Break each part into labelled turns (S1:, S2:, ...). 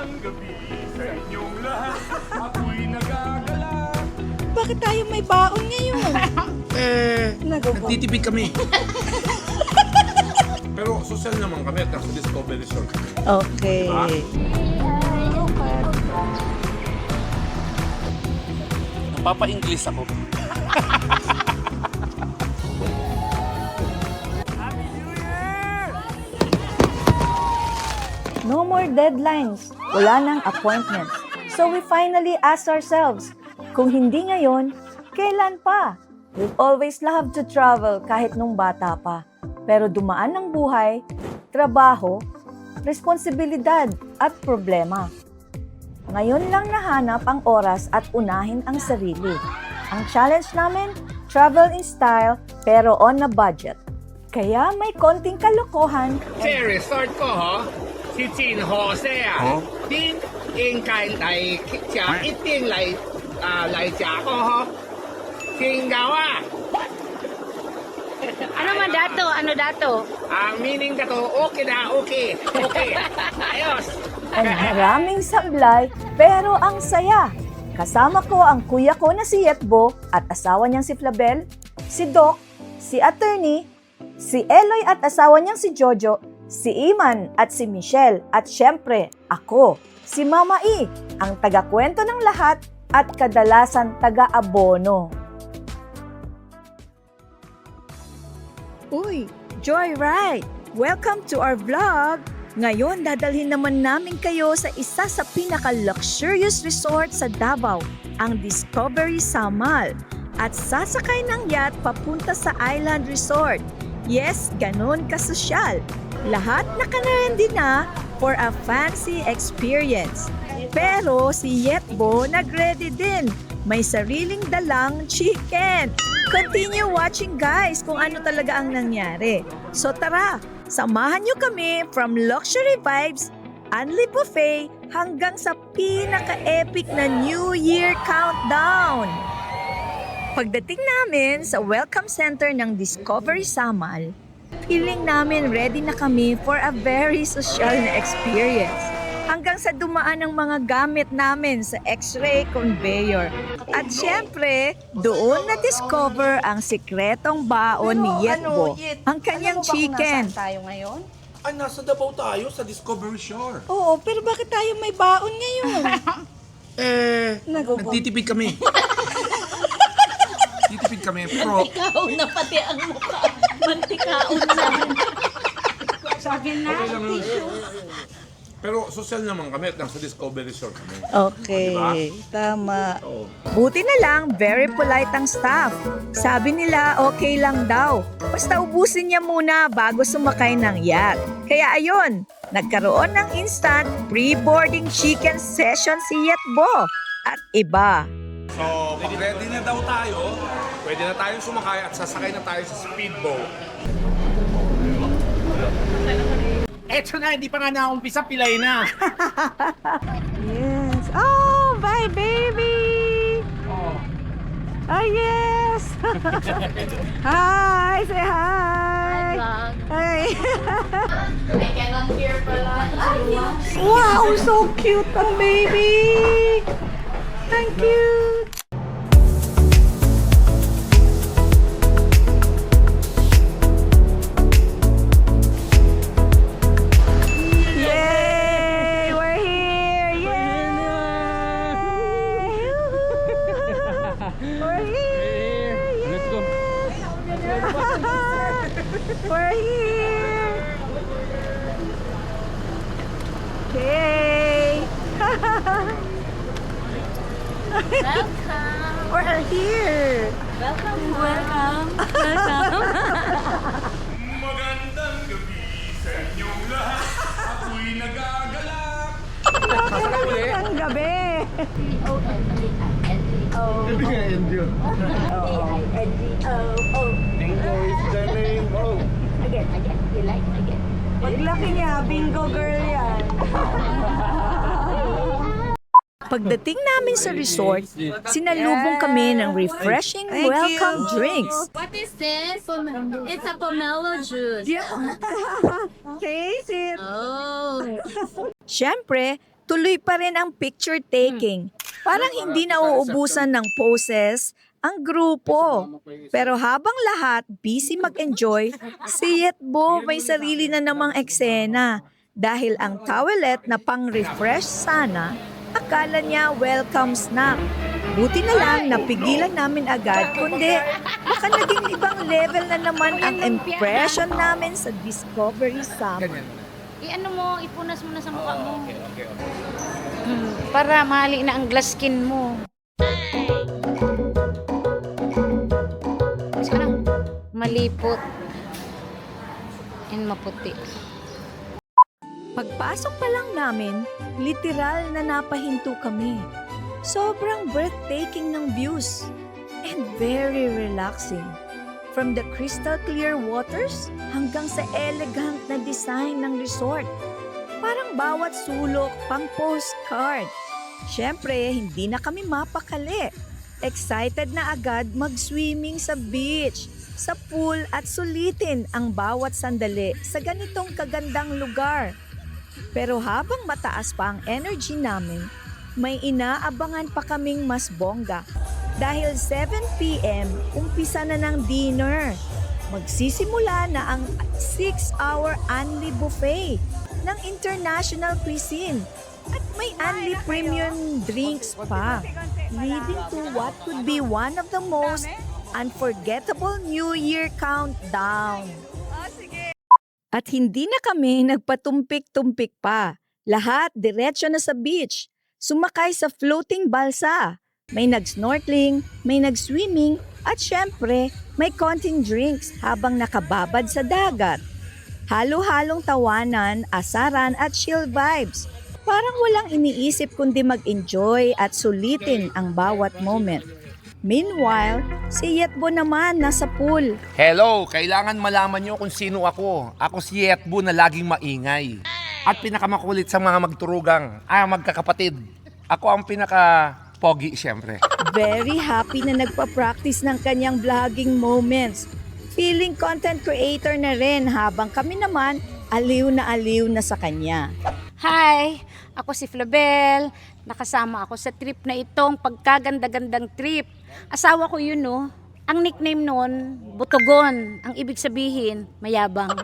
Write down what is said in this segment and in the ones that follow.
S1: Magandang gabi sa inyong lahat. Ako'y nagagalak.
S2: Bakit tayo may baon ngayon?
S3: Nagtitipid kami. Pero social naman kami at nasa Discovery Resort kami.
S2: Okay.
S3: Napapa-English ako.
S2: No more deadlines. Wala nang appointments. So we finally asked ourselves, kung hindi ngayon, kailan pa? We've always loved to travel kahit nung bata pa. Pero dumaan ng buhay, trabaho, responsibilidad at problema. Ngayon lang nahanap ang oras at unahin ang sarili. Ang challenge namin, travel in style pero on a budget. Kaya may konting kalokohan.
S4: 这 resort 個嗬是真好些啊！啲應該嚟食，一定嚟食個嗬，真夠啊！
S5: Ano man dato? Ano dato?
S4: Ang meaning ka to, okay na, okay, okay. Ayos!
S2: And maraming sablay pero ang saya. Kasama ko ang kuya ko na si Yetbo at asawa niyang si Flabel, si Doc, si Attorney, si Eloy at asawa niyang si Jojo, si Iman at si Michelle at syempre ako, si Mama E, ang taga-kwento ng lahat at kadalasan taga-abono. Uy, Joyride! Welcome to our vlog! Ngayon, dadalhin naman namin kayo sa isa sa pinaka-luxurious resort sa Davao, ang Discovery Samal. At sasakay ng yacht papunta sa Island Resort. Yes, ganun kasosyal. Lahat naka-ready na for a fancy experience. Pero si Yetbo nag-ready din. May sariling dalang chicken. Continue watching guys kung ano talaga ang nangyari. So tara, samahan nyo kami from luxury vibes, Unli Buffet hanggang sa pinaka-epic na New Year countdown. Pagdating namin sa welcome center ng Discovery Samal, feeling namin ready na kami for a very social na experience. Hanggang sa dumaan ang mga gamit namin sa X-ray conveyor. At syempre, doon na-discover ang sikretong baon ni Yetbo, ang kanyang chicken.
S5: Tayo ngayon?
S3: Ay, nasa Davao tayo sa Discovery Shore.
S2: Oo, pero bakit tayo may baon ngayon?
S3: Nagtitipid kami. Titipid kami, pero
S5: Mantikaon na pati ang mukha. Mantikaon na. Sabi na.
S3: okay lang yun. Pero social naman kami at nasa Discovery Resort kami.
S2: Okay, tama. Buti na lang, very polite ang staff. Sabi nila okay lang daw. Basta ubusin niya muna bago sumakay ng yacht. Kaya ayun, nagkaroon ng instant pre-boarding chicken session si Yetbo. At iba.
S3: So, pag ready na daw tayo, pwede na tayong sumakay at sasakay na tayo sa speedboat.
S4: Eto na, hindi pa nga naumpisa, pilay na.
S2: Yes. Oh, bye baby! Oh, yes! Hi! Say hi! Hi!
S5: I cannot hear pala.
S2: Wow! So cute ang baby! Thank you! Yay! We're here! Yay! We're here! Let's go! We're here! Yay!
S5: Welcome.
S2: We're here!
S5: Welcome. Welcome. Welcome.
S1: Magandang gabi sa inyong lahat. Ako'y nagagalak.
S2: Ang gabi! Paglaki niya, bingo girl yan. Pagdating namin sa resort, sinalubong kami ng refreshing welcome drinks.
S5: What is this? It's a pomelo juice.
S2: Taste it!
S5: Oh.
S2: Siyempre, tuloy pa rin ang picture taking. Parang hindi nauubusan ng poses ang grupo. Pero habang lahat busy mag-enjoy, si Yetbo may sarili na namang eksena. Dahil ang towelette na pang-refresh sana, akala niya welcome snack. Buti na lang napigilan namin agad, kundi baka naging ibang level na naman ang impression namin sa Discovery Summer.
S3: Ganyan.
S5: I-ano mo, ipunas mo na sa mukha mo.
S3: Okay.
S5: Para mali na ang glass skin mo. Gusto na. Malipot. And maputi.
S2: Pagpasok pa lang namin, literal na napahinto kami. Sobrang breathtaking ng views and very relaxing. From the crystal clear waters hanggang sa elegant na design ng resort. Parang bawat sulok pang postcard. Siyempre, hindi na kami mapakali. Excited na agad mag-swimming sa beach, sa pool at sulitin ang bawat sandali sa ganitong kagandang lugar. Pero habang mataas pa ang energy namin, may inaabangan pa kaming mas bongga. Dahil 7 p.m., umpisa na ng dinner. Magsisimula na ang 6-hour Anli Buffet ng international cuisine. At may Anli premium drinks pa, leading to what could be one of the most unforgettable New Year countdown. At hindi na kami nagpatumpik-tumpik pa. Lahat diretso na sa beach. Sumakay sa floating balsa. May nag-snorkeling, may nag-swimming, at syempre, may konting drinks habang nakababad sa dagat. Halo-halong tawanan, asaran at chill vibes. Parang walang iniisip kundi mag-enjoy at sulitin ang bawat moment. Meanwhile, si Yetbo naman nasa pool.
S3: Hello, kailangan malaman nyo kung sino ako. Ako si Yetbo na laging maingay. At pinakamakulit sa mga magturugang, magkakapatid. Ako ang pinaka-pogi, syempre.
S2: Very happy na nagpa-practice ng kanyang vlogging moments. Feeling content creator na rin habang kami naman aliw na sa kanya.
S5: Hi! Ako si Flabel. Nakasama ako sa trip na itong pagkaganda-gandang trip. Asawa ko yun, no? Ang nickname noon, Butugon. Ang ibig sabihin, mayabang.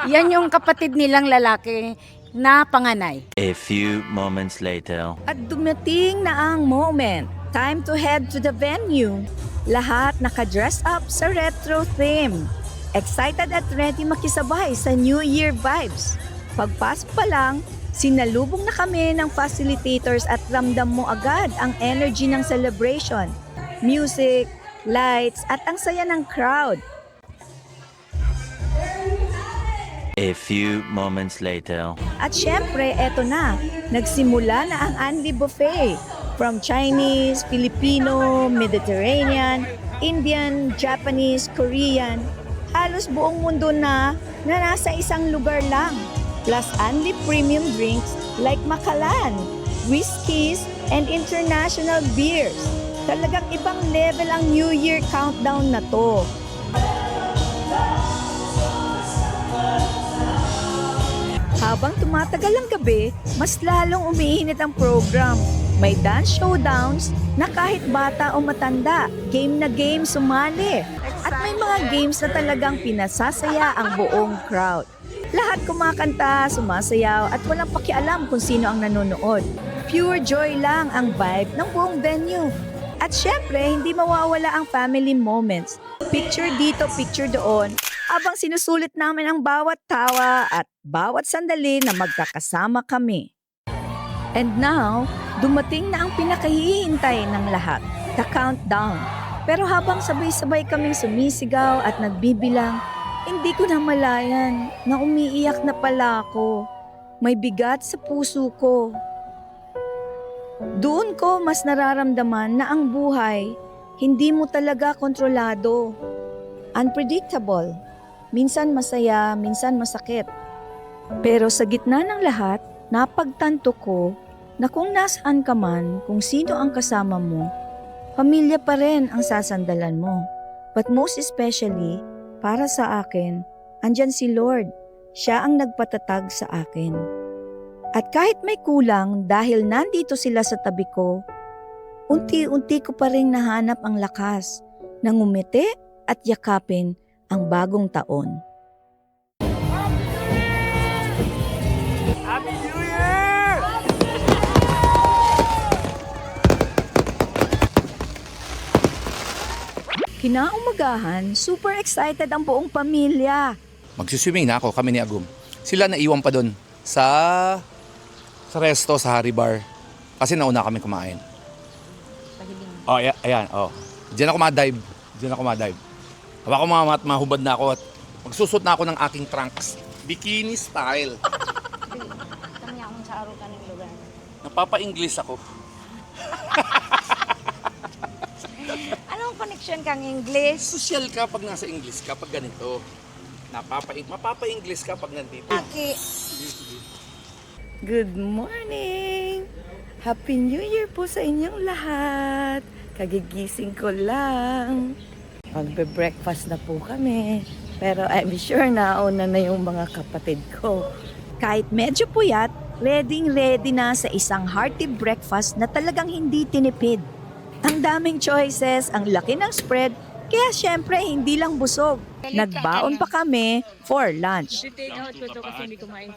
S5: Yan yung kapatid nilang lalaki na panganay.
S6: A few moments later.
S2: At dumating na ang moment. Time to head to the venue. Lahat nakadress up sa retro theme. Excited at ready makisabay sa New Year vibes. Pagpasok pa lang, sinalubong na kami ng facilitators at ramdam mo agad ang energy ng celebration. Music, lights, at ang saya ng crowd.
S6: A few moments later.
S2: At syempre, eto na, nagsimula na ang Anli Buffet. From Chinese, Filipino, Mediterranean, Indian, Japanese, Korean. Halos buong mundo na nasa isang lugar lang. Plus Anli premium drinks like Makalan, whiskeys, and international beers. Talagang ibang level ang New Year countdown na to. Habang tumatagal ang gabi, mas lalong umiinit ang program. May dance showdowns na kahit bata o matanda, game na game sumali. At may mga games na talagang pinasasaya ang buong crowd. Lahat kumakanta, sumasayaw at walang pakialam kung sino ang nanonood. Pure joy lang ang vibe ng buong venue. At syempre, hindi mawawala ang family moments. Picture dito, picture doon. Habang sinusulit namin ang bawat tawa at bawat sandali na magkakasama kami. And now, dumating na ang pinakahihintay ng lahat, the countdown. Pero habang sabay-sabay kaming sumisigaw at nagbibilang, hindi ko na malayan na umiiyak na pala ako. May bigat sa puso ko. Doon ko mas nararamdaman na ang buhay, hindi mo talaga kontrolado. Unpredictable. Minsan masaya, minsan masakit. Pero sa gitna ng lahat, napagtanto ko na kung nasaan ka man, kung sino ang kasama mo, pamilya pa rin ang sasandalan mo. But most especially, para sa akin, andyan si Lord. Siya ang nagpatatag sa akin. At kahit may kulang dahil nandito sila sa tabi ko, unti-unti ko pa rin nahanap ang lakas na ngumiti at yakapin ang bagong taon.
S3: Happy New Year!
S2: Kinaumagahan, super excited ang buong pamilya.
S3: Magsiswimming na ako, kami ni Agum. Sila naiwan pa doon sa resto, sa Hari Bar. Kasi nauna kami kumain. Oh, ayan, oh. Diyan ako ma-dive. Haba ko mahubad na ako at magsusot na ako ng aking trunks. Bikini style.
S5: Kami akong sa araw ka ng lugar.
S3: Napapa-English ako.
S5: Anong connection kang English?
S3: Social ka pag nasa English ka, pag ganito. Mapapa-English ka pag nandito.
S5: Aki.
S2: Good morning! Happy New Year po sa inyong lahat! Kagigising ko lang. Magbe-breakfast na po kami. Pero I'm sure nauna na yung mga kapatid ko. Kahit medyo puyat, ready na sa isang hearty breakfast na talagang hindi tinipid. Ang daming choices, ang laki ng spread, kaya syempre hindi lang busog. Nagbaon pa kami for lunch.
S5: Take out ko to kasi hindi kumain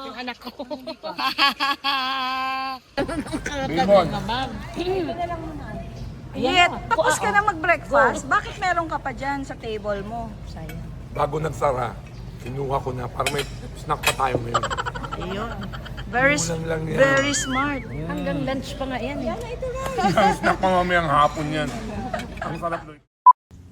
S5: yung anak ko.
S2: Yet, tapos ka na mag-breakfast. Bakit meron ka pa dyan sa table mo? Sayang.
S1: Bago nagsara, kinuha ko na para may snack pa tayo ngayon.
S2: Ayun. Very,
S1: Kulang lang yan.
S2: very smart.
S5: Hanggang lunch pa nga yan.
S1: Snack pa mamayang hapon yan. Ang sarap doon.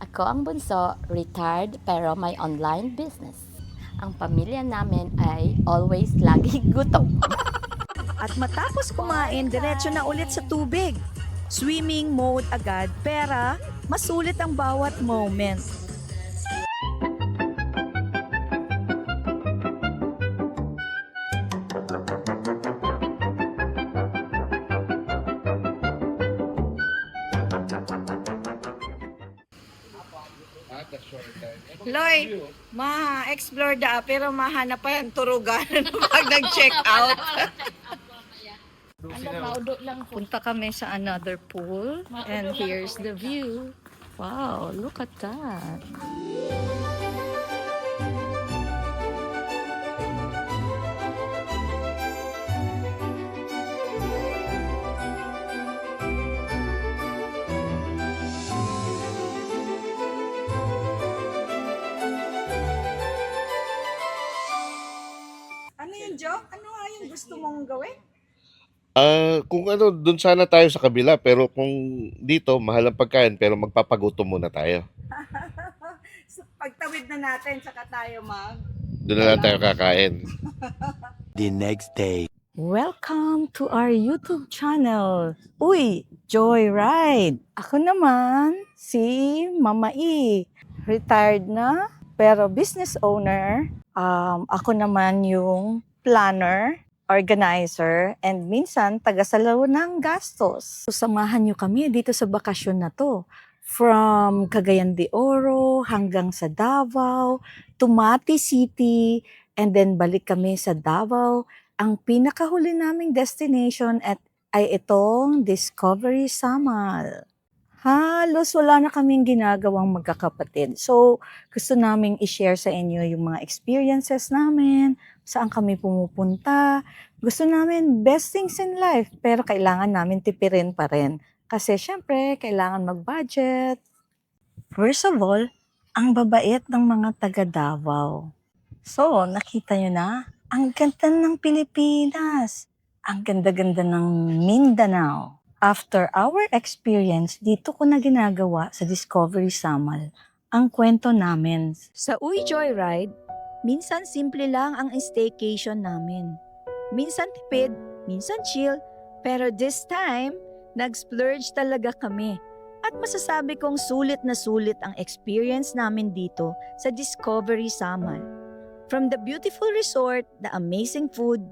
S7: Ako ang bunso, retired pero may online business. Ang pamilya namin ay always lagi gutom.
S2: At matapos kumain, diretso na ulit sa tubig. Swimming mode agad, pera masulit ang bawat moment. Loy, ma-explore da pero mahanap pa yung turugan pag nag-check out. Punta kami sa another pool and here's the view. Wow, look at that. Ano yun, Jo? Ano nga yung gusto mong gawin?
S8: Kung ano, dun sana tayo sa kabila, pero kung dito, mahal ang pagkain, pero magpapagutom muna tayo.
S2: So, pagtawid na natin, saka tayo
S8: Doon na lang tayo kakain.
S6: The next day.
S2: Welcome to our YouTube channel. Uy, Joyride! Ako naman, si Mama E. Retired na, pero business owner. Ako naman yung planner, organizer, and minsan taga-salaw ng gastos. Samahan nyo kami dito sa bakasyon na to. From Cagayan de Oro hanggang sa Davao, Tumati City, and then balik kami sa Davao. Ang pinakahuli naming destination ay itong Discovery Samal. Halos wala na kaming ginagawang magkakapatid. So, gusto naming i-share sa inyo yung mga experiences namin, saan kami pumupunta. Gusto namin best things in life, pero kailangan namin tipirin pa rin. Kasi syempre, kailangan mag-budget. First of all, ang babait ng mga taga Davao. So, nakita nyo na, ang ganda ng Pilipinas. Ang ganda-ganda ng Mindanao. After our experience, dito ko na ginagawa sa Discovery Samal ang kwento namin. Sa Uy Joyride, minsan simple lang ang staycation namin. Minsan tipid, minsan chill, pero this time, nag-splurge talaga kami. At masasabi kong sulit na sulit ang experience namin dito sa Discovery Samal. From the beautiful resort, the amazing food,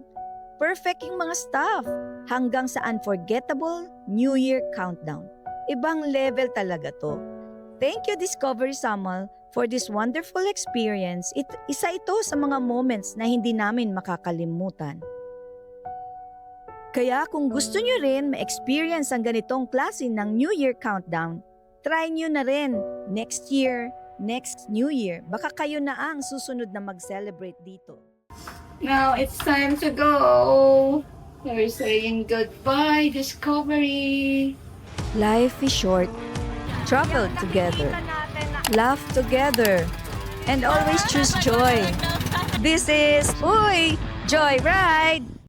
S2: perfect yung mga staff, hanggang sa unforgettable New Year countdown. Ibang level talaga to. Thank you Discovery Samal for this wonderful experience. Isa ito sa mga moments na hindi namin makakalimutan. Kaya kung gusto nyo rin ma-experience ang ganitong klase ng New Year countdown, try nyo na rin next year, next New Year. Baka kayo na ang susunod na mag-celebrate dito.
S9: Now it's time to go. We're saying goodbye, Discovery.
S2: Life is short. Travel together. Laugh together. And always choose joy. This is Uy! Joyride!